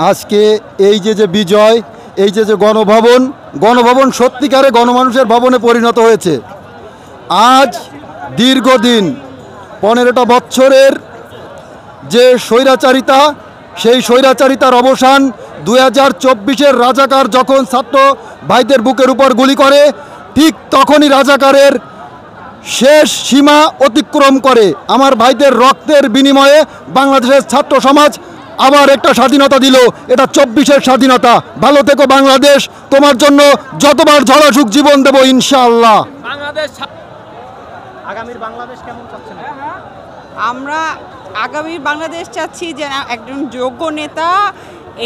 আজকে এই যে বিজয়, এই যে গণভবন সত্যিকারে গণমানুষের ভবনে পরিণত হয়েছে। আজ দীর্ঘদিন 15টা বছরের যে স্বৈরাচারিতা, সেই স্বৈরাচারিতার অবসান 2024-এর রাজাকার যখন ছাত্র ভাইদের বুকের উপর গুলি করে, ঠিক তখনই রাজাকারের শেষ সীমা অতিক্রম করে আমার ভাইদের রক্তের বিনিময়ে বাংলাদেশের ছাত্র সমাজ আবার একটা স্বাধীনতা দিল। এটা 24-এর স্বাধীনতা। ভালো থেকো বাংলাদেশ, তোমার জন্য যতবার ঝড় আসুক জীবন দেব ইনশাআল্লাহ। আগামীর বাংলাদেশ কেমন চাচ্ছেন? আমরা আগামীর বাংলাদেশ চাচ্ছি যে একজন যোগ্য নেতা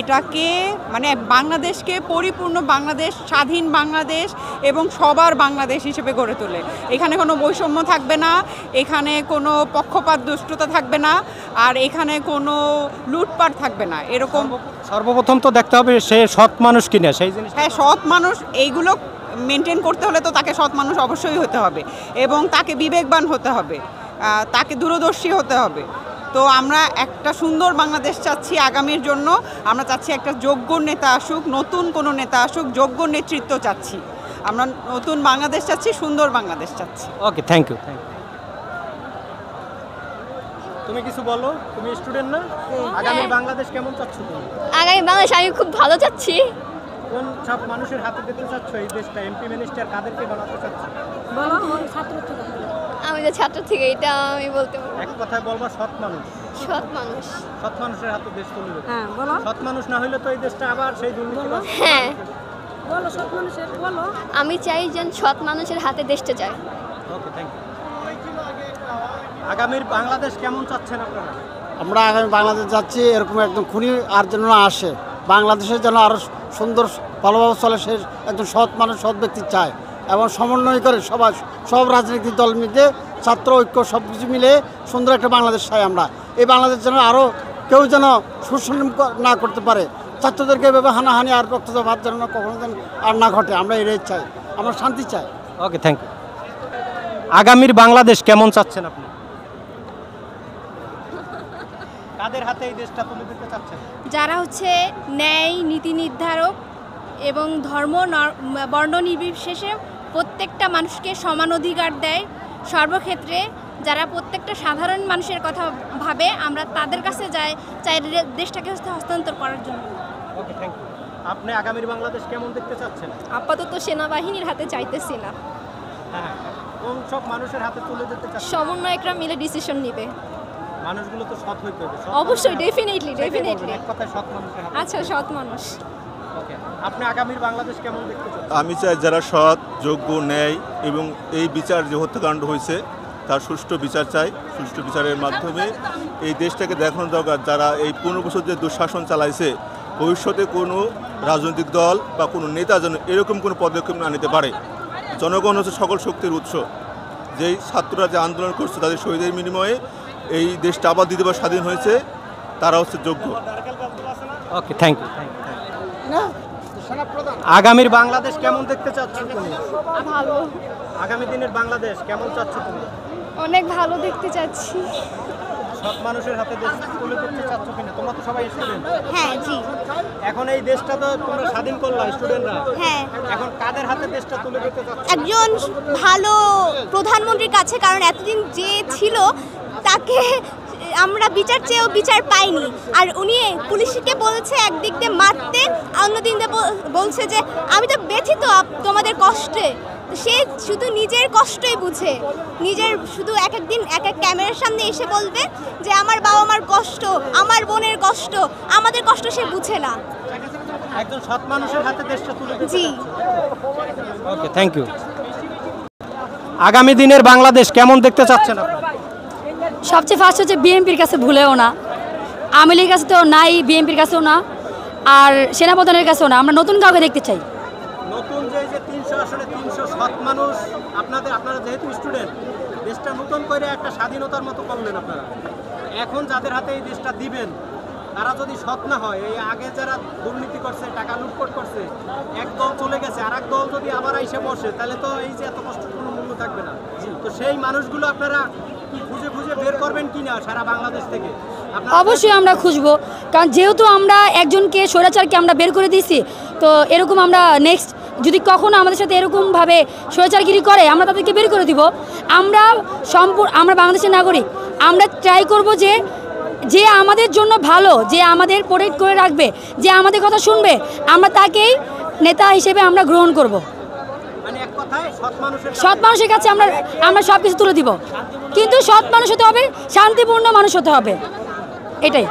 এটাকে মানে বাংলাদেশকে পরিপূর্ণ বাংলাদেশ, স্বাধীন বাংলাদেশ এবং সবার বাংলাদেশ হিসেবে গড়ে তোলে। এখানে কোনো বৈষম্য থাকবে না, এখানে কোনো পক্ষপাত দুষ্টতা থাকবে না, আর এখানে কোনো লুটপাট থাকবে না। এরকম সর্বপ্রথম তো দেখতে হবে সে সৎ মানুষ কিনা, সেই জিনিস। হ্যাঁ, সৎ মানুষ। এইগুলো মেনটেন করতে হলে তো তাকে সৎ মানুষ অবশ্যই হতে হবে এবং তাকে বিবেকবান হতে হবে, তাকে দূরদর্শী হতে হবে। তো আমরা একটা সুন্দর বাংলাদেশ চাচ্ছি আগামীর জন্য। আমরা চাচ্ছি একটা যোগ্য নেতা আসুক, নতুন কোনো নেতা আসুক, যোগ্য নেতৃত্ব চাচ্ছি। আমরা নতুন বাংলাদেশ চাচ্ছি, সুন্দর বাংলাদেশ চাচ্ছি। ওকে, থ্যাংক ইউ। তুমি কিছু বলো, তুমি স্টুডেন্ট না? আগামী বাংলাদেশ কেমন চাচ্ছ তুমি? আগামী বাংলাদেশ আমি খুব ভালো চাচ্ছি। কোন সব মানুষের হাতে দিতে চাচ্ছ এই দেশটা? এমপি মিনিস্টার কাদেরকে বানাতে চাচ্ছ? বলো, ছাত্র থেকে। আমি তো ছাত্র থেকে, এটা আমি বলতে পারবো। এক কথায় বলবা সৎ মানুষ। সৎ মানুষ। সৎ মানুষের হাতে দেশ তুলে দেবে। হ্যাঁ, বলো। সৎ মানুষ না হইলে তো এই দেশটা আবার সেই দুর্নীতি। হ্যাঁ, বলো সৎ মানুষের, বলো। আমি চাই যেন সৎ মানুষের হাতে দেশটা যায়। ওকে, থ্যাংক ইউ। আগামীর বাংলাদেশ কেমন চাচ্ছেন আপনারা? আমরা আগামী বাংলাদেশ যাচ্ছি এরকম একদম খুনি আর যেন না আসে, বাংলাদেশের যেন আরও সুন্দর ভালোভাবে চলে, সে একজন সৎ মানুষ, সৎ ব্যক্তি চায় এবং সমন্বয় করে সব রাজনৈতিক দল মিলে ছাত্র ঐক্য সব কিছু মিলে সুন্দর একটা বাংলাদেশ চাই আমরা। এই বাংলাদেশ যেন আরও কেউ যেন শোষণ না করতে পারে, ছাত্রদেরকে এভাবে হানাহানি আর রক্তপাত যেন কখনো যেন আর না ঘটে, আমরা এটাই চাই, আমরা শান্তি চাই। ওকে, থ্যাংক ইউ। আগামীর বাংলাদেশ কেমন চাচ্ছেন আপনি? কাদের হাতে এই দেশটা তুলে দিতে চাচ্ছেন? যারা হচ্ছে ন্যায় নীতি নির্ধারক এবং ধর্ম বর্ণ নির্বিশেষে প্রত্যেকটা মানুষকে সমান অধিকার দেয় সর্বক্ষেত্রে, যারা প্রত্যেকটা সাধারণ মানুষের কথা ভাবে, আমরা তাদের কাছে চাই দেশটাকে হস্তান্তর করার জন্য। ওকে, থ্যাংক ইউ। আপনি আগামীর বাংলাদেশ কেমন দেখতে চাচ্ছেন? আপাতত সেনাবাহিনীর হাতে চাইতেছি না, হ্যাঁ, কোন সব মানুষের হাতে তুলে দিতে চাচ্ছেন? সমন্বয়করা মিলে ডিসিশন নেবে। মানুষগুলো তো সৎ হইতে হবে। অবশ্যই, ডেফিনেটলি। এক কথায় সৎ মানুষের হাতে। আচ্ছা, সৎ মানুষ। ওকে, আপনি আগামীর বাংলাদেশ কেমন দেখতে চাচ্ছেন? আমি চাই যারা সৎ, যোগ্য, ন্যায় এবং এই বিচার যে হত্যাকাণ্ড হয়েছে তার সুষ্ঠু বিচার চাই। সুষ্ঠু বিচারের মাধ্যমে এই দেশটাকে দেখানো দরকার, যারা এই 15 বছর যে দুঃশাসন চালাইছে, ভবিষ্যতে কোনো রাজনৈতিক দল বা কোনো নেতা যেন এরকম কোনো পদক্ষেপ না নিতে পারে। জনগণ হচ্ছে সকল শক্তির উৎস। যেই ছাত্ররা যে আন্দোলন করছে তাদের শহীদের বিনিময়ে এই দেশটা আবার দ্বিতীয়বার স্বাধীন হয়েছে, তারা হচ্ছে যোগ্য। ওকে, থ্যাংক ইউ। আগামীর বাংলাদেশ কেমন দেখতে চাচ্ছ তুমি? ভালো, আগামী দিনের বাংলাদেশ কেমন চাচ্ছ তুমি? অনেক ভালো দেখতে চাচ্ছি। সৎ মানুষের হাতে দেশ তুলে দিতে চাচ্ছ কিনা? তোমরা তো সবাই স্টুডেন্ট। হ্যাঁ, জি। এখন এই দেশটা তো তোমরা স্বাধীন করলা স্টুডেন্টরা। হ্যাঁ, এখন কাদের হাতে দেশটা তুলে দিতে চাচ্ছ? একজন ভালো প্রধানমন্ত্রীর কাছে, কারণ এতদিন যে ছিল তাকে আমরা বিচার চেয়েও বিচার পাইনি। আর উনি পুলিশকে বলেছে একদিক দিয়ে মারতে, অন্যদিন দিয়ে বলছে যে আমি তো ব্যথিত তোমাদের কষ্টে। সে শুধু নিজের কষ্টই বুঝে, নিজের শুধু এক একদিন এক এক ক্যামেরার সামনে এসে বলবে যে আমার বাবা মার কষ্ট, আমার বোনের কষ্ট, আমাদের কষ্ট সে বুঝে না। একজন সৎ মানুষের হাতে দেশটা তুলে দিতে। জি। ওকে, থ্যাংক ইউ। আগামী দিনের বাংলাদেশ কেমন দেখতে চাচ্ছেন আপনি? সবচেয়ে ফার্স্ট হচ্ছে বিএনপির কাছে ভুলেও না, আওয়ামী লীগের কাছে তো নাই, বিএনপির কাছেও না, আর সেনাপ্রধানের কাছেও না। আমরা নতুন কাউকে দেখতে চাই। নতুন যে 300 আসলে 300 সৎ মানুষ, আপনারা যেহেতু স্টুডেন্ট, দেশটা নতুন করে একটা স্বাধীনতার মতো করলেন আপনারা। এখন যাদের হাতে এই দেশটা দিবেন তারা যদি সৎ না হয়, এই আগে যারা দুর্নীতি করছে, টাকা লুটপাট করছে, এক দল চলে গেছে, আর এক দল যদি আবার এসে বসে, তাহলে তো এই যে এত কষ্ট কোনো মূল্য থাকবে না। তো সেই মানুষগুলো আপনারা খুঁজে বের করবেন কিনা সারা বাংলাদেশ থেকে? অবশ্যই আমরা খুঁজবো, কারণ যেহেতু আমরা একজনকে স্বৈরাচারকে আমরা বের করে দিয়েছি, তো এরকম আমরা নেক্সট যদি কখনো আমাদের সাথে এরকমভাবে স্বৈরাচারগিরি করে আমরা তাদেরকে বের করে দিব। আমরা আমরা বাংলাদেশের নাগরিক, আমরা ট্রাই করব যে আমাদের জন্য ভালো, যে আমাদের প্রোটেক্ট করে রাখবে, যে আমাদের কথা শুনবে, আমরা তাকেই নেতা হিসেবে আমরা গ্রহণ করব। মানে এক কথায় সৎ মানুষের কাছে আমরা সব কিছু তুলে দিব, কিন্তু সৎ মানুষ হতে হবে, শান্তিপূর্ণ মানুষ হতে হবে, এটাই।